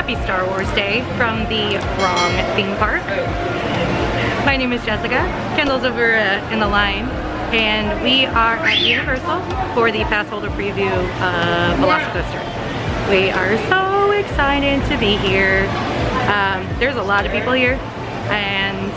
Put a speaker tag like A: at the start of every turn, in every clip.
A: Happy Star Wars Day from the wrong theme park. My name is Jessica. Kendall's over in the line, and we are at Universal for the pass holder preview of Velocicoaster. We are so excited to be here. There's a lot of people here, and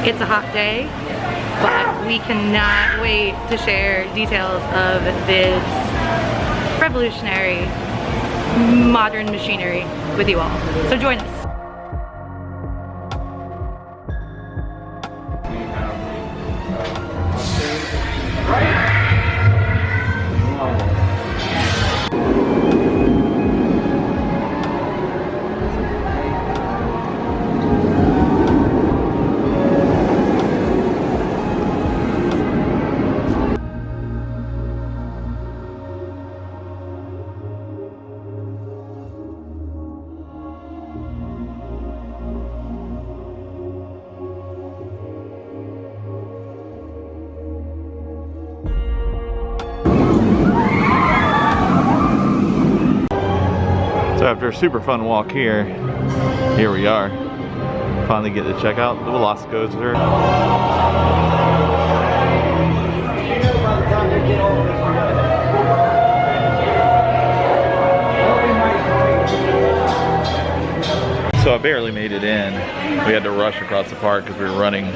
A: it's a hot day, but we cannot wait to share details of this revolutionary modern machinery with you all. So join us.
B: So after a super fun walk here we are. Finally get to check out the Velocicoaster. So I barely made it in. We had to rush across the park because we were running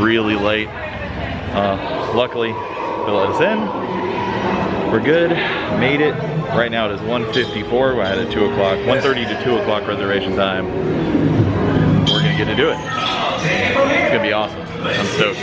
B: really late. Luckily, they let us in. We're good, made it. Right now it is 1:54. I had a 2 o'clock, 1:30 to 2 o'clock reservation time. We're gonna get to do it. It's gonna be awesome. I'm stoked.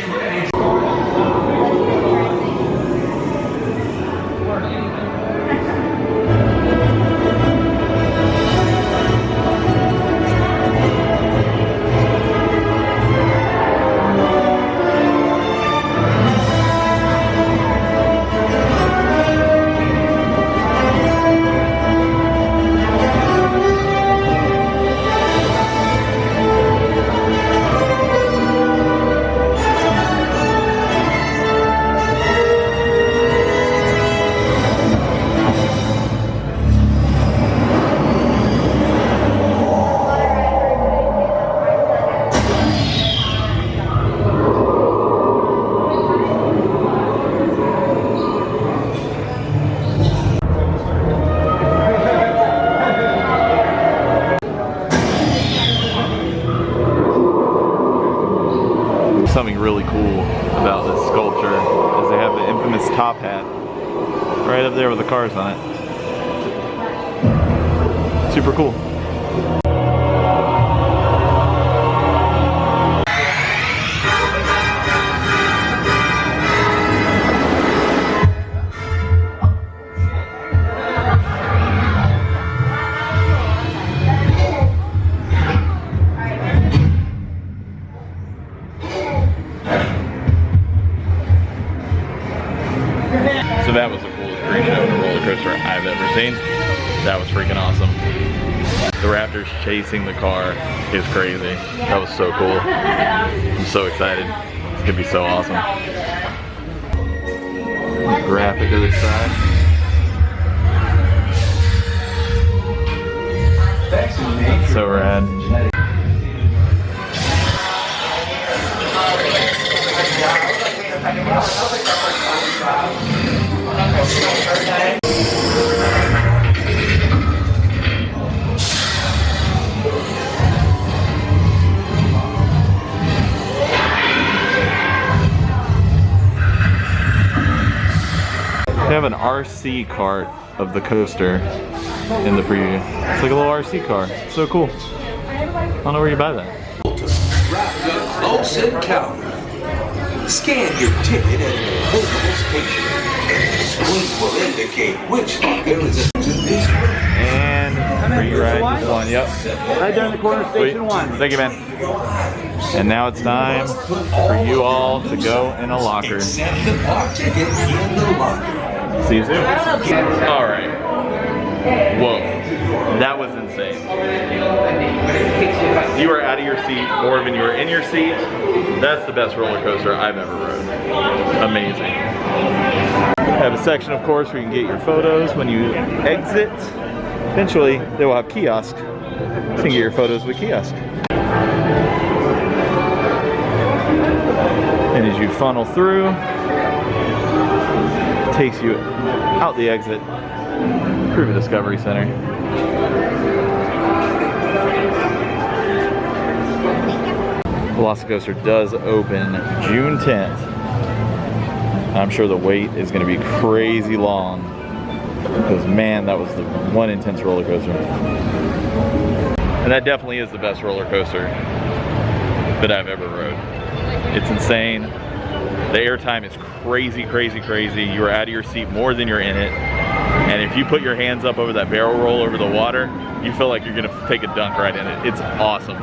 B: Something really cool about this sculpture is they have the infamous top hat right up there with the cars on it. Super cool. So that was the coolest pre-show roller coaster I've ever seen. That was freaking awesome. The Raptors chasing the car is crazy. That was so cool. I'm so excited. It's gonna be so awesome. Graphic to the side. That's so rad. They have an RC cart of the coaster in the preview. It's like a little RC car. It's so cool. I don't know where you buy that.
C: Close encounter. Scan your ticket at an applicable station. Screen will indicate which locker is to this room.
B: And free ride one. Yep.
D: Right down the corner, station 1.
B: Thank you, man. And now it's time for you all to go in a locker.
C: Accept the park ticket in the locker.
B: See you soon. All right. Whoa. That was insane. You were out of your seat more than you were in your seat. That's the best roller coaster I've ever rode. Amazing. I have a section, of course, where you can get your photos when you exit. Eventually, they will have kiosks you can get your photos with kiosk. And as you funnel through, it takes you out the exit through the Discovery Center. Velocicoaster does open June 10th. I'm sure the wait is going to be crazy long because, man, that was the one intense roller coaster. And that definitely is the best roller coaster that I've ever rode. It's insane. The airtime is crazy, crazy, crazy. You're out of your seat more than you're in it. And if you put your hands up over that barrel roll over the water, you feel like you're gonna take a dunk right in it. It's awesome.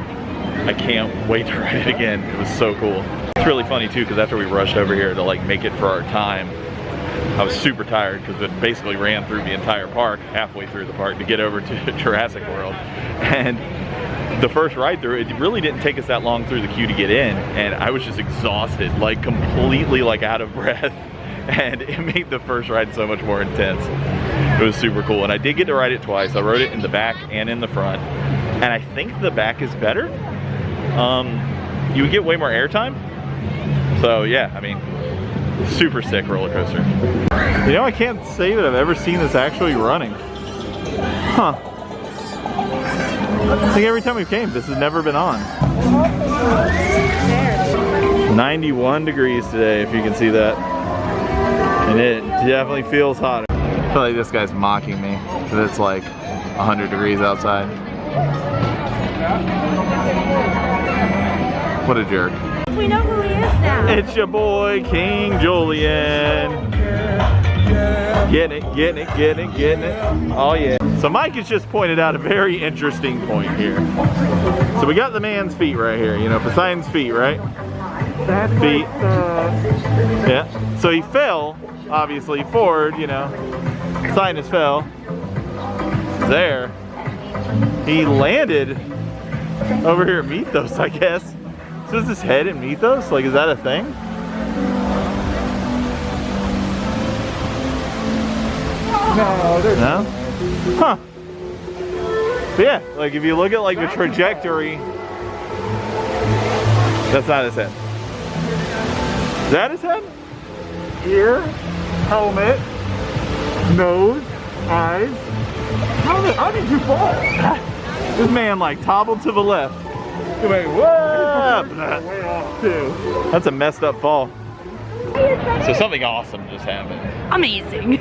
B: I can't wait to ride it again. It was so cool. It's really funny too, because after we rushed over here to like make it for our time, I was super tired because it basically ran through the entire park, halfway through the park to get over to Jurassic World. And the first ride through, it really didn't take us that long through the queue to get in, and I was just exhausted, like completely like out of breath, and it made the first ride so much more intense. It was super cool, and I did get to ride it twice. I rode it in the back and in the front, and I think the back is better. You would get way more airtime. So yeah, I mean, super sick roller coaster. You know, I can't say that I've ever seen this actually running. Huh. I think every time we came, this has never been on. 91 degrees today, if you can see that. And it definitely feels hot. I feel like this guy's mocking me because it's like 100 degrees outside. What a jerk.
A: We know who he is now.
B: It's your boy, King Julian. Getting it, getting it, getting it, getting it. Oh yeah. So Mike has just pointed out a very interesting point here. So we got the man's feet right here, you know, Poseidon's feet, right?
D: That's
B: Feet.
D: like,
B: Yeah. So he fell, obviously, forward, you know. Poseidon has fell. There. He landed over here at Mythos, I guess. So is his head in Mythos? Like, is that a thing?
D: no, there's
B: No? Huh. But yeah, like if you look at like the trajectory, that's not his head. Is that his head?
D: ear, helmet, nose, eyes. How did you fall?
B: This man like toppled to the left. He went, whoa!
D: Way off too.
B: That's a messed up fall. So something awesome just happened.
A: Amazing.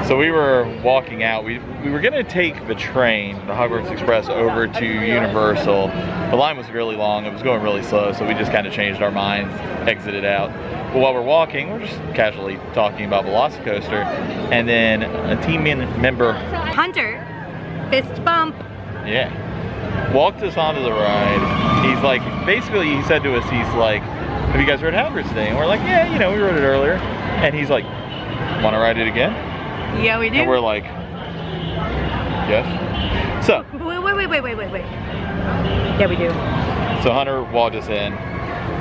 B: So we were walking out. We were gonna take the train, the Hagrids Express, over to Universal. The line was really long. It was going really slow, so we just kind of changed our minds, exited out. But while we're walking, we're just casually talking about Velocicoaster, and then a team member,
A: Hunter, fist bump.
B: yeah, walked us onto the ride. He's like, basically he said to us, he's like, have you guys rode Hagrids today? And we're like, yeah, you know, we rode it earlier. And he's like, want to ride it again?
A: Yeah, we do.
B: And we're like, yes. So,
A: Wait. Yeah, we do.
B: so Hunter walked us in,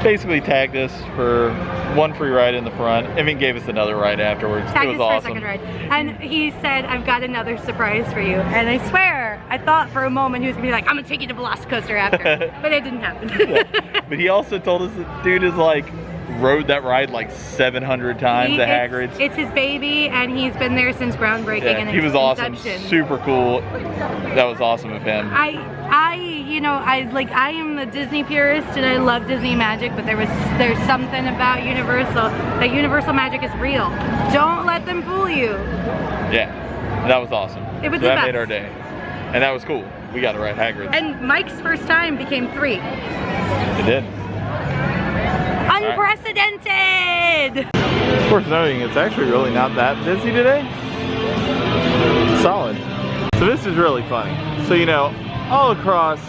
B: basically tagged us for one free ride in the front, and then gave us another ride afterwards.
A: Tagged
B: It was
A: us
B: awesome.
A: for a second ride. And he said, I've got another surprise for you. And I swear, I thought for a moment he was gonna be like, I'm gonna take you to Velocicoaster after. But it didn't happen.
B: Yeah. But he also told us that dude is like, rode that ride like 700 times at Hagrid's.
A: It's his baby, and he's been there since groundbreaking.
B: Yeah,
A: and
B: he was awesome,
A: inception.
B: super cool. That was awesome of him.
A: I am a Disney purist and I love Disney magic, but there's something about Universal, that Universal magic is real. Don't let them fool you.
B: Yeah, that was awesome.
A: It was
B: So
A: the
B: that
A: best.
B: made our day. And that was cool. We got to ride Hagrid's.
A: And Mike's first time became 3.
B: It did.
A: Unprecedented!
B: It's worth noting, it's actually really not that busy today. Solid. So this is really funny. So, you know, all across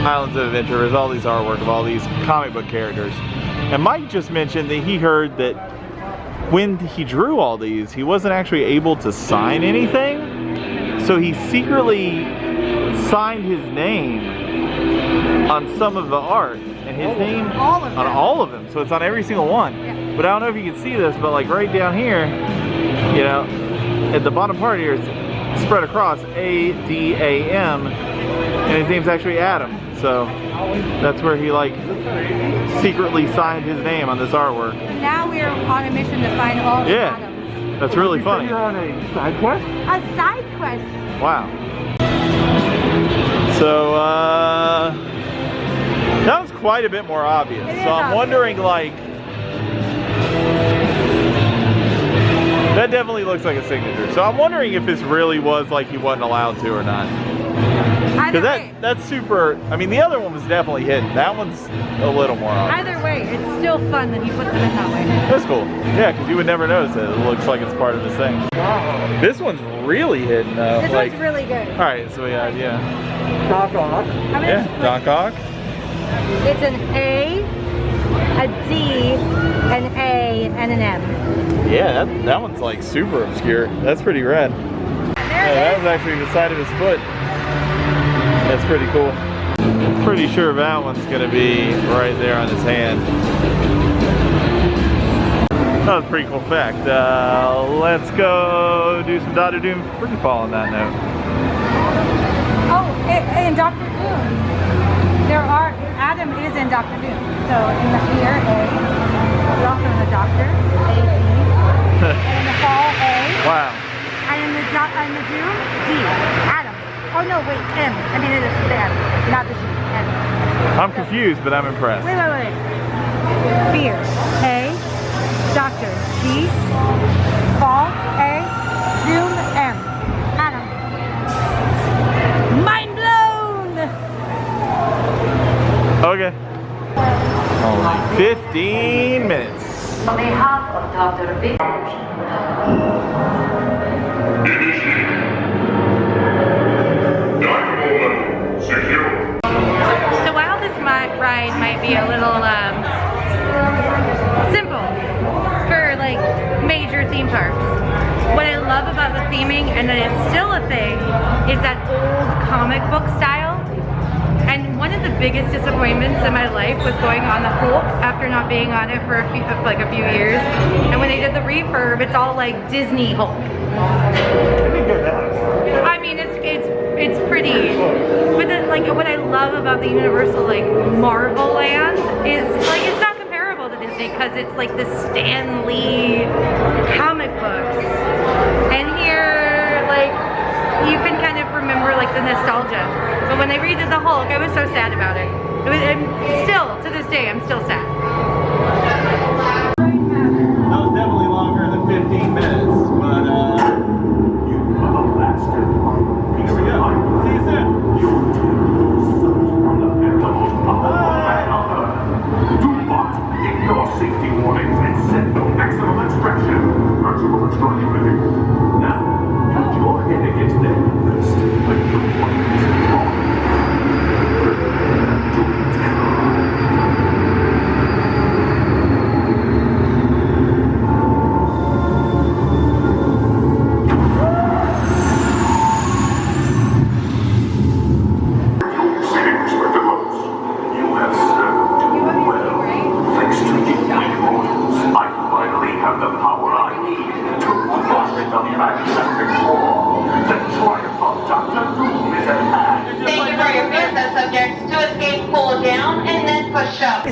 B: Islands of Adventure, there's all these artwork of all these comic book characters. And Mike just mentioned that he heard that when he drew all these, he wasn't actually able to sign anything. So he secretly signed his name on some of the art. And his name on all of them. So it's on every single one.
A: Yeah.
B: But I don't know if you can see this, but like right down here, you know, at the bottom part here, it's spread across A-D-A-M. and his name's actually Adam. So that's where he like secretly signed his name on this artwork.
A: Now we're on a mission to find all the Adams.
B: That's really funny.
D: You're on a side quest?
A: A side quest.
B: Wow. So that was quite a bit more obvious. So I'm wondering, like, that definitely looks like a signature. So I'm wondering if this really was like he wasn't allowed to or not. Because that's super, I mean, the other one was definitely hidden. That one's a little more obvious.
A: Either way, it's still fun that he put them in that way.
B: That's cool. Yeah, because you would never notice it. It looks like it's part of this thing.
D: Wow.
B: This one's really hidden though.
A: This one's really good.
B: All right, so we have,
D: Doc Ock.
B: Yeah, Doc Ock.
A: It's an A, a D, an A, and an M.
B: Yeah, that one's like super obscure. That's pretty rad. That was actually the side of his foot. That's pretty cool. Pretty sure that one's gonna be right there on his hand. That was a pretty cool fact. Let's go do some Dr. Doom free fall on that note.
A: Oh, in Dr. Doom, Adam is in Dr. Doom. So in the here, A. We're also in the Doctor, A, D. And in the fall, A.
B: Wow.
A: And in the Doom, D. Adam. Oh no, wait, M. I mean, it is the Adam, not the G. M.
B: I'm confused, but I'm impressed.
A: Wait. Fear, A. Doctor, D. Fall, A. Doom, M. Adam. Mind blown!
B: Okay. 15 minutes.
E: On behalf of Dr. Vic.
A: So while this ride might be a little simple for like major theme parks, what I love about the theming, and that it's still a thing, is that old comic book style. And one of the biggest disappointments in my life was going on the Hulk after not being on it for a few years. And when they did the refurb, it's all like Disney Hulk. I mean, it's pretty. But then, like, what I love about the Universal like Marvel Land is like it's not comparable to Disney because it's like the Stan Lee comic books, and here like you can kind of remember like the nostalgia. But when they redid the Hulk, I was so sad about it. And still, to this day, I'm still sad.
B: That was definitely longer than 15 minutes, but
D: You are the last and final piece
B: here we go. See you soon.
D: from the most powerful man on Earth. Do not ignore safety warnings and set the maximum extraction. Maximum extraction. Now, put your head against their fist when you want this wrong.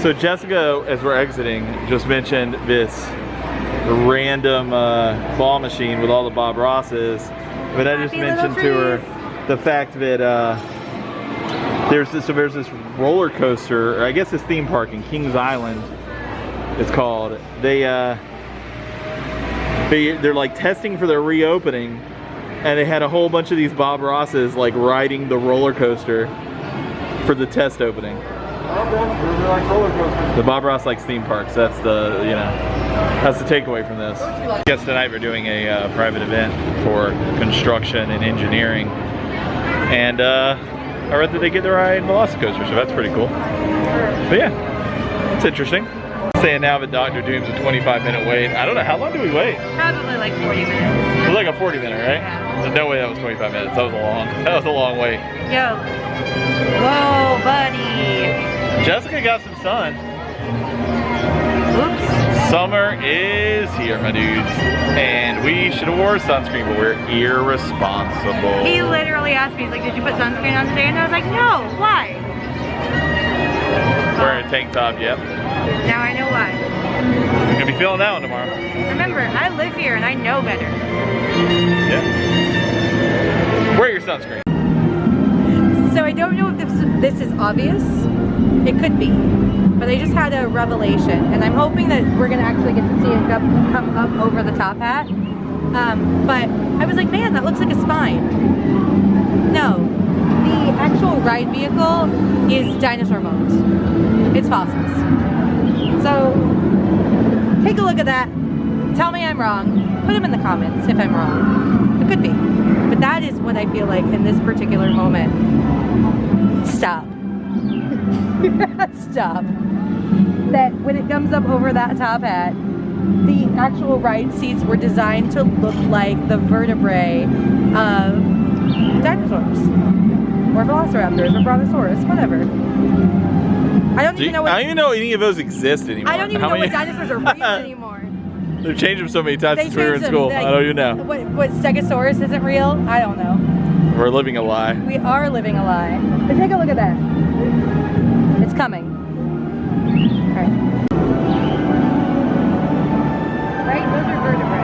B: So Jessica, as we're exiting, just mentioned this random claw machine with all the Bob Rosses, but I just mentioned to her the fact that there's this roller coaster, or I guess this theme park in Kings Island, it's called. They're like testing for their reopening, and they had a whole bunch of these Bob Rosses like riding the roller coaster for the test opening. The Bob Ross likes theme parks. That's the, that's the takeaway from this. I guess tonight we're doing a private event for construction and engineering, and I read that they get to ride Velocicoaster, so that's pretty cool. But yeah, it's interesting. Saying now that Dr. Doom's a 25-minute wait. I don't know, how long do we wait?
A: Probably like 40 minutes.
B: It was like a 40-minute, right?
A: Yeah.
B: There's no way that was 25 minutes. That was a long wait.
A: Yo. Whoa, buddy.
B: Jessica got some sun.
A: Oops.
B: Summer is is here, my dudes. And we should have wore sunscreen, but we're irresponsible.
A: He literally asked me, he's like, did you put sunscreen on today? And I was like, no, why?
B: Wearing a tank top, yep.
A: Now I know why.
B: You're gonna be feeling that one tomorrow.
A: Remember, I live here and I know better.
B: Yeah. Wear your sunscreen.
A: So I don't know if this is obvious. It could be. But I just had a revelation. And I'm hoping that we're going to actually get to see it come up over the top hat. But I was like, man, that looks like a spine. No. The actual ride vehicle is dinosaur bones. It's fossils. So take a look at that. Tell me I'm wrong. Put them in the comments if I'm wrong. It could be. But that is what I feel like in this particular moment. Stop. Stop. That when it comes up over that top hat, the actual ride seats were designed to look like the vertebrae of dinosaurs. Or velociraptors, or brontosaurus, whatever. I don't even know
B: any of those exist anymore.
A: I don't even know what dinosaurs are real anymore.
B: They've changed them so many times since we were in school. I don't even know.
A: What Stegosaurus isn't real? I don't know.
B: We're living a lie.
A: We are living a lie. But take a look at that. It's coming. All right. Right? Those are vertebrae.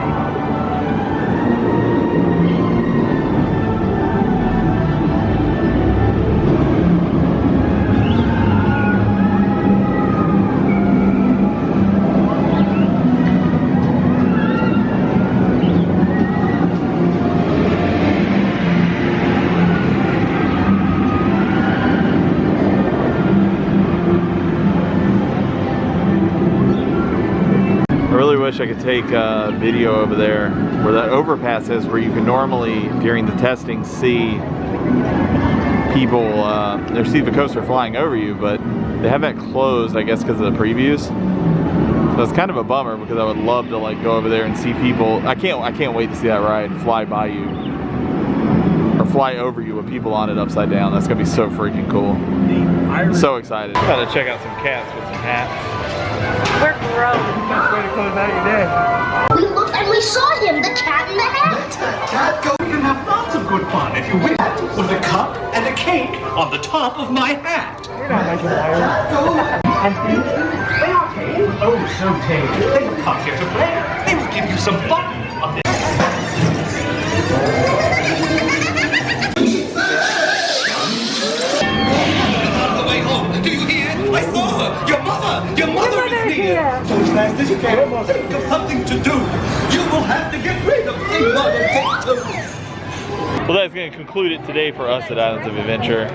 B: I really wish I could take a video over there where that overpass is, where you can normally, during the testing, see people, see the coaster flying over you, but they have that closed, I guess, because of the previews. So it's kind of a bummer, because I would love to like go over there and see people. I can't wait to see that ride fly by you, or fly over you with people on it upside down. That's gonna be so freaking cool. I'm so excited. Gotta check out some cats with some hats.
A: We're grown.
F: We looked and we saw him, the cat in the hat.
D: Cat, go. You can have lots of good fun if you win with a cup and a cake on the top of my hat. You're not making And these, they are tame. Oh, so tame. They will come here to play. They will give you some fun on this. On the way home, do you hear? I saw her. Your mother is here. So it's nice that you came. Think of something to do. You will have to get rid of things on your face.
B: Well, that's going to conclude it today for us at Islands of Adventure.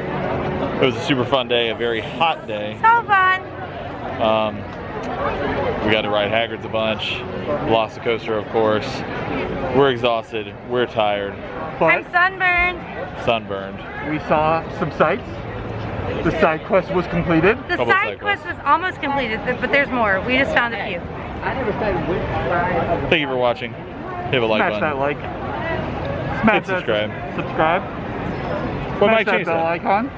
B: It was a super fun day, a very hot day.
A: So fun.
B: We got to ride Hagrids a bunch, Velocicoaster, of course. We're exhausted, we're tired.
A: I'm sunburned.
B: Sunburned.
G: We saw some sights. The side quest was completed.
A: The
B: Couple
A: side quest was almost completed, but there's more. We just found a few.
B: Thank you for watching. Hit a like
G: Smash
B: button.
G: that like. Smash
B: Hit subscribe.
G: Subscribe.
B: What might
G: Smash that
B: change
G: bell
B: that?
G: icon.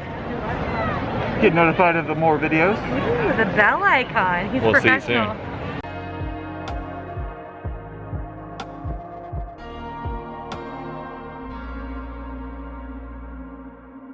G: Get notified of the more videos.
A: Ooh, the bell icon. He's
B: We'll see you
A: professional.
B: soon.